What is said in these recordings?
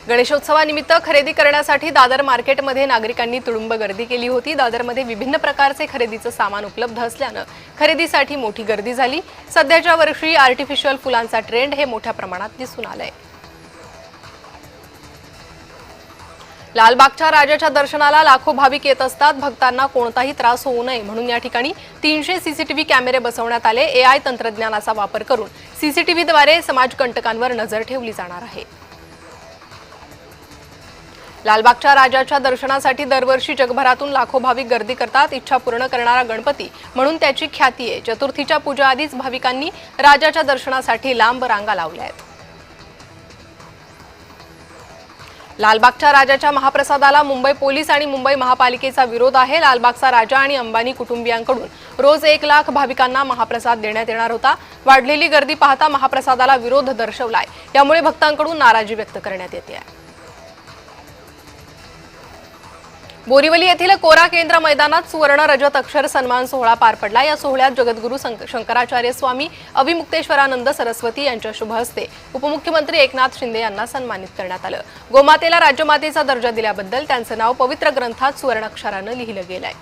गणेशोत्सवानिमित्त खरेदी करण्यासाठी दादर मार्केटमध्ये नागरिकांनी तुडुंब गर्दी केली होती। दादरमध्ये विभिन्न प्रकारचे खरेदीचे सामान उपलब्ध असल्याने खरेदीसाठी मोठी गर्दी झाली। सध्याच्या वर्षी आर्टिफिशियल फुलांचा ट्रेंड हे मोठ्या प्रमाणात दिसून आलाय। लालबागच्या राजाच्या दर्शनाला लाखो भाविक येत असतात। भक्तांना कोणताही त्रास होऊ नये म्हणून या ठिकाणी 300 सीसीटीव्ही कॅमेरे बसवण्यात आले। एआय तंत्रज्ञानाचा वापर करून सीसीटीव्हीद्वारे समाजकंटकांवर नजर ठेवली जाणार आहे। लालबागच्या राजाच्या दर्शनासाठी दरवर्षी जगभरातून लाखो भाविक गर्दी करतात। इच्छा पूर्ण करणारा गणपती म्हणून त्याची ख्याती आहे। चतुर्थीच्या पूजाआधीच भाविकांनी राजाच्या दर्शनासाठी लांब रांगा लावल्या आहेत। लालबागच्या राजाच्या महाप्रसादाला मुंबई पोलीस आणि मुंबई महापालिकेचा विरोध आहे। लालबागचा राजा आणि अंबानी कुटुंबियांकडून रोज 1 लाख भाविकांना महाप्रसाद देण्यात येणार होता। वाढलेली गर्दी पाहता महाप्रसादाला विरोध दर्शवलाय। यामुळे भक्तांकडून नाराजी व्यक्त करण्यात येते आहे। बोरीवली येथील कोरा केंद्र मैदानात सुवर्ण रजत अक्षर सन्मान सोहळा पार पडला। या सोहळ्यात जगद्गुरू शंकराचार्य स्वामी अविमुक्तेश्वरानंद सरस्वती यांच्या शुभ हस्ते उपमुख्यमंत्री एकनाथ शिंदे यांना सन्मानित करण्यात आलं। गोमातेला राज्यमातेचा दर्जा दिल्याबद्दल त्यांचं नाव पवित्र ग्रंथात सुवर्ण अक्षराने लिहिलं गेलंय।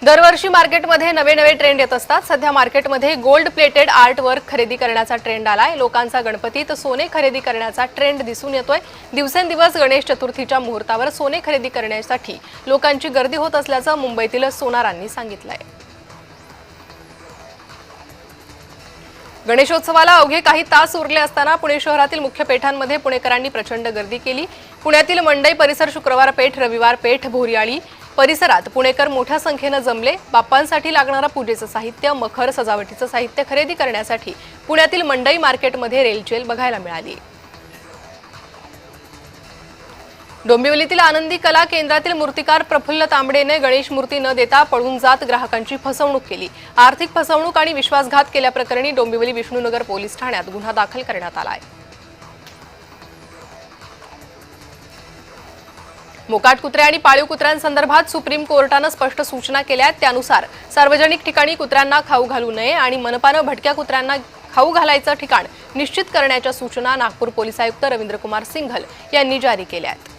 दरवर्षी मार्केटमध्ये नवे ट्रेंड येत असतात। सध्या मार्केटमध्ये गोल्ड प्लेटेड आर्ट वर्क खरेदी करण्याचा ट्रेंड आलाय। लोकांचा गणपतीत सोने खरेदी करण्याचा ट्रेंड दिसून येतोय। दिवसेंदिवस गणेश चतुर्थीच्या मुहूर्तावर सोने खरेदी करण्यासाठी लोकांची गर्दी होत असल्याचं मुंबईतील सोनारांनी सांगितलंय। गणेशोत्सवाला अवघे काही तास उरले असताना पुणे शहरातील मुख्य पेठांमध्ये पुणेकरांनी प्रचंड गर्दी केली। पुण्यातील मंडई परिसर, शुक्रवार पेठ, रविवार पेठ, भोरियाळी परिसरात पुणेकर मोठ्या संख्येने जमले। बाप्पांसाठी लागणारा पूजेचं साहित्य, मखर सजावटीचं साहित्य खरेदी करण्यासाठी पुण्यातील मंडई मार्केटमध्ये रेलचेल बघायला मिळाली। डोंबिवलीतील आनंदी कला केंद्रातील मूर्तिकार प्रफुल्ल तांबडेने गणेश मूर्ती न देता पळून जात ग्राहकांची फसवणूक केली। आर्थिक फसवणूक आणि विश्वासघात केल्याप्रकरणी डोंबिवली विष्णुनगर पोलीस ठाण्यात गुन्हा दाखल करण्यात आला आहे। मोकाट कुत्रे आणि पाळीव कुत्र्यांसंदर्भात सुप्रीम कोर्टाने स्पष्ट सूचना केल्या आहेत। त्यानुसार सार्वजनिक ठिकाणी कुत्र्यांना खाऊ घालू नये आणि मनपाने भटक्या कुत्र्यांना खाऊ घालायचं ठिकाण निश्चित करण्याच्या सूचना नागपूर पोलीस आयुक्त रवींद्रकुमार सिंघल यांनी जारी केल्या आहेत।